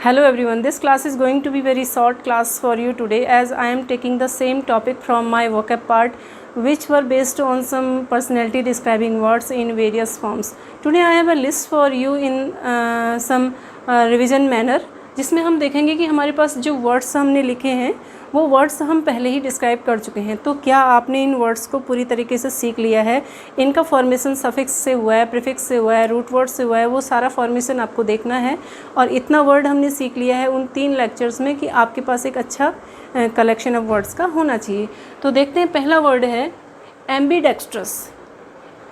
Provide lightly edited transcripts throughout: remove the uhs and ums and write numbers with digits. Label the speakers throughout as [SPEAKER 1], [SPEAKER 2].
[SPEAKER 1] Hello everyone, this class is going to be very short class for you today as I am taking the same topic from my vocab part which were based on some personality describing words in various forms. Today I have a list for you in some revision manner जिसमें हम देखेंगे कि हमारे पास जो words हमने लिखे हैं वो वर्ड्स हम पहले ही डिस्क्राइब कर चुके हैं। तो क्या आपने इन वर्ड्स को पूरी तरीके से सीख लिया है? इनका फॉर्मेशन सफिक्स से हुआ है, प्रीफिक्स से हुआ है, रूट वर्ड से हुआ है, वो सारा फॉर्मेशन आपको देखना है। और इतना वर्ड हमने सीख लिया है उन 3 लेक्चर्स में कि आपके पास एक अच्छा कलेक्शन ऑफ वर्ड्स का होना चाहिए। तो देखते हैं, पहला वर्ड है एम्बीडेक्स्ट्रस।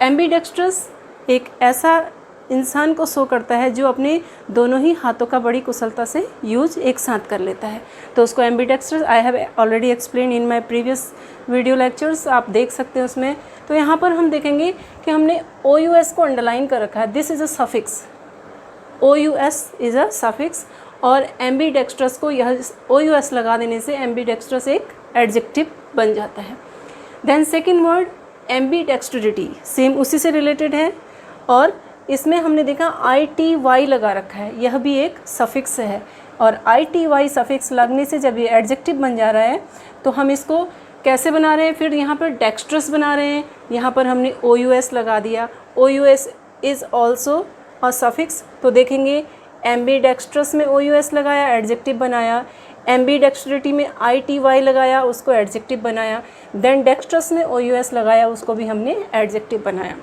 [SPEAKER 1] एम्बीडेक्स्ट्रस एक ऐसा इंसान को शो करता है जो अपने दोनों ही हाथों का बड़ी कुशलता से यूज एक साथ कर लेता है। तो उसको ambidextrous I have already explain in my previous video lectures, आप देख सकते हैं उसमें। तो यहाँ पर हम देखेंगे कि हमने OUS को अंडरलाइन कर रखा है। This is a suffix, OUS is a suffix. और एम्बीडेक्स्ट्रस को यह OUS लगा देने से एम्बीडेक्स्ट्रस एक एडजेक्टिव बन जाता है। देन सेकेंड वर्ड एम्बीडेक्स्ट्रिटी, सेम उसी से रिलेटेड है और इसमें हमने देखा ITY लगा रखा है, यह भी एक सफिक्स है। और ITY सफिक्स लगने से जब ये एडजेक्टिव बन जा रहा है तो हम इसको कैसे बना रहे हैं? फिर यहाँ पर डेक्स्ट्रस बना रहे हैं, यहाँ पर हमने OUS लगा दिया। OUS is also a suffix. तो देखेंगे एम्बीडेक्स्ट्रस में OUS लगाया, एडजेक्टिव बनाया। एम्बीडेक्स्ट्रिटी में ITY लगाया, उसको एडजेक्टिव बनाया। देन डेक्स्ट्रस में OUS लगाया, उसको भी हमने एडजेक्टिव बनाया।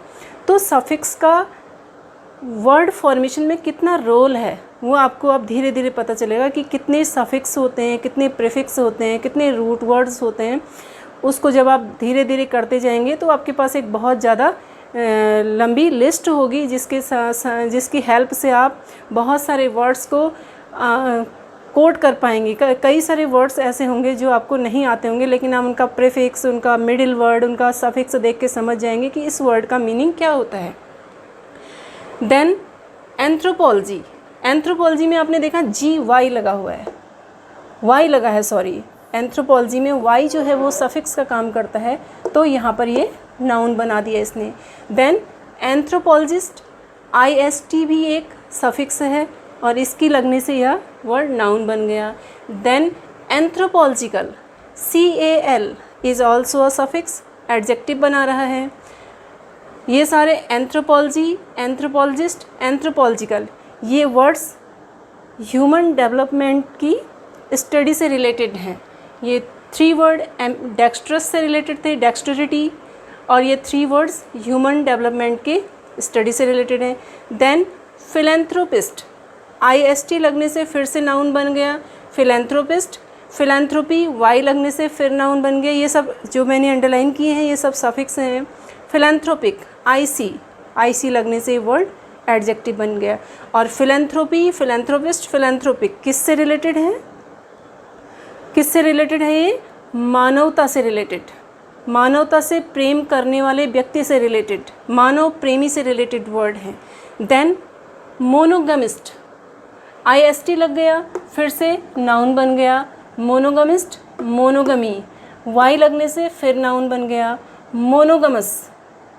[SPEAKER 1] तो सफिक्स का वर्ड फॉर्मेशन में कितना रोल है वो आपको अब धीरे धीरे पता चलेगा कि कितने सफिक्स होते हैं, कितने प्रीफिक्स होते हैं, कितने रूट वर्ड्स होते हैं। उसको जब आप धीरे धीरे करते जाएंगे तो आपके पास एक बहुत ज़्यादा लंबी लिस्ट होगी जिसकी हेल्प से आप बहुत सारे वर्ड्स को कोड कर पाएंगे। कई सारे वर्ड्स ऐसे होंगे जो आपको नहीं आते होंगे, लेकिन आप उनका प्रीफिक्स, उनका मिडिल वर्ड, उनका सफिक्स देख के समझ जाएंगे कि इस वर्ड का मीनिंग क्या होता है। Then anthropology. एंथ्रोपोलॉजी में आपने देखा GY लगा हुआ है, Y लगा है, सॉरी। एंथ्रोपोलॉजी में Y जो है वो सफिक्स का काम करता है, तो यहाँ पर ये नाउन बना दिया इसने। देन एंथ्रोपोलॉजिस्ट, IST भी एक सफिक्स है और इसकी लगने से यह वर्ड नाउन बन गया। Then anthropological, CAL is also a suffix, adjective बना रहा है। ये सारे एंथ्रोपोलॉजी, एंथ्रोपोलॉजिस्ट, एंथ्रोपोलॉजिकल, ये वर्ड्स ह्यूमन डेवलपमेंट की स्टडी से रिलेटेड हैं। ये 3 वर्ड डेक्स्ट्रस से रिलेटेड थे, डेक्स्ट्रिटी, और ये 3 वर्ड्स ह्यूमन डेवलपमेंट के स्टडी से रिलेटेड हैं। देन फिलैंथ्रोपिस्ट, IST लगने से फिर से नाउन बन गया फिलैंथ्रोपिस्ट। फिलैंथ्रोपी Y लगने से फिर नाउन बन गया। ये सब जो मैंने अंडरलाइन किए हैं ये सब सफिक्स हैं। फिलैंथ्रोपिक, IC लगने से वर्ड एडजेक्टिव बन गया। और फिलैंथ्रोपी, फिलैंथ्रोपिस्ट, फिलैंथ्रोपिक किससे रिलेटेड है? किससे रिलेटेड है ये? मानवता से रिलेटेड, मानवता से प्रेम करने वाले व्यक्ति से रिलेटेड, मानव प्रेमी से रिलेटेड वर्ड है। देन मोनोगमिस्ट, IST लग गया, फिर से नाउन बन गया। मोनोगमिस्ट, मोनोगमी, Y लगने से फिर नाउन बन गया। मोनोगमस,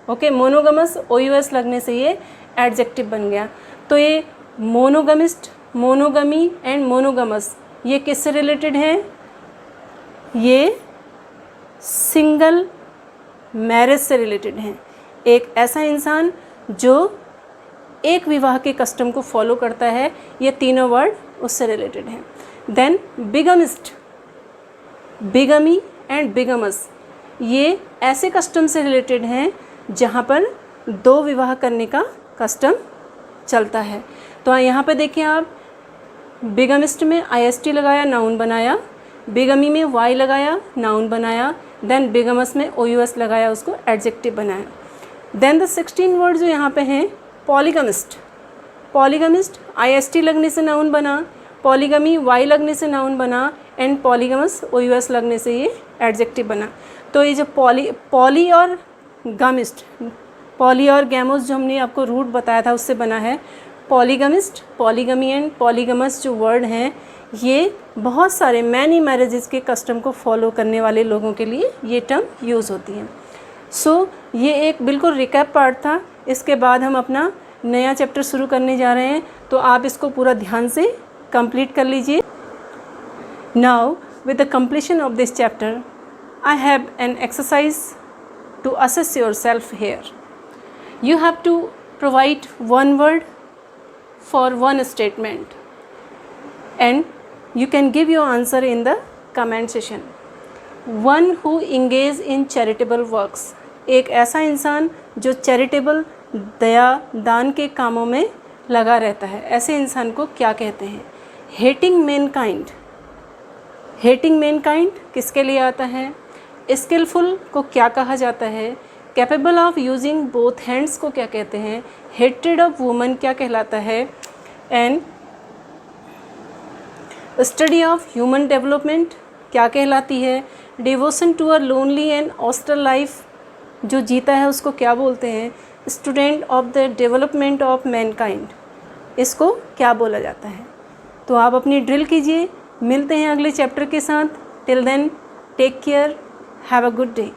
[SPEAKER 1] ओके, मोनोगमस OUS लगने से ये एडजेक्टिव बन गया। तो ये मोनोगमिस्ट, मोनोगमी एंड मोनोगमस ये किससे रिलेटेड हैं? ये सिंगल मैरिज से रिलेटेड हैं। एक ऐसा इंसान जो एक विवाह के कस्टम को फॉलो करता है, ये तीनों वर्ड उससे रिलेटेड हैं। देन बिगमिस्ट, बिगमी एंड बिगमस ये ऐसे कस्टम से रिलेटेड हैं जहाँ पर 2 विवाह करने का कस्टम चलता है। तो यहाँ पे देखिए आप, बिगमिस्ट में IST लगाया, नाउन बनाया। बिगमी में Y लगाया, नाउन बनाया। देन बिगमस में OUS लगाया, उसको एडजेक्टिव बनाया। देन द 16 वर्ड जो यहाँ पे हैं, पॉलीगमिस्ट। पॉलीगमिस्ट IST लगने से नाउन बना, पॉलीगमी Y लगने से नाउन बना, एंड पॉलीगमस OUS लगने से ये एडजेक्टिव बना। तो ये जो पॉली और गमिस्ट, पॉली और गैमोस जो हमने आपको रूट बताया था उससे बना है। पॉलीगमिस्ट, पॉलीगमी एंड पॉलीगमस जो वर्ड हैं ये बहुत सारे मैनी मैरिजेस के कस्टम को फॉलो करने वाले लोगों के लिए ये टर्म यूज़ होती है। सो ये एक बिल्कुल रिकैप पार्ट था। इसके बाद हम अपना नया चैप्टर शुरू करने जा रहे हैं, तो आप इसको पूरा ध्यान से कंप्लीट कर लीजिए। Now with the completion of this chapter, I have an exercise to assess yourself here. You have to provide one word for one statement and you can give your answer in the comment section. One who engage in charitable works, एक ऐसा इंसान जो charitable दया दान के कामों में लगा रहता है, ऐसे इंसान को क्या कहते हैं? हेटिंग मैनकाइंड, हेटिंग मैनकाइंड किसके लिए आता है? स्किलफुल को क्या कहा जाता है? Capable of using both hands को क्या कहते हैं? हेट्रेड ऑफ वुमन क्या कहलाता है? And study of human development क्या कहलाती है? Devotion to a lonely and austere life, जो जीता है उसको क्या बोलते हैं? Student of the development of mankind, इसको क्या बोला जाता है? तो आप अपनी ड्रिल कीजिए। मिलते हैं अगले चैप्टर के साथ। Till then take care, have a good day.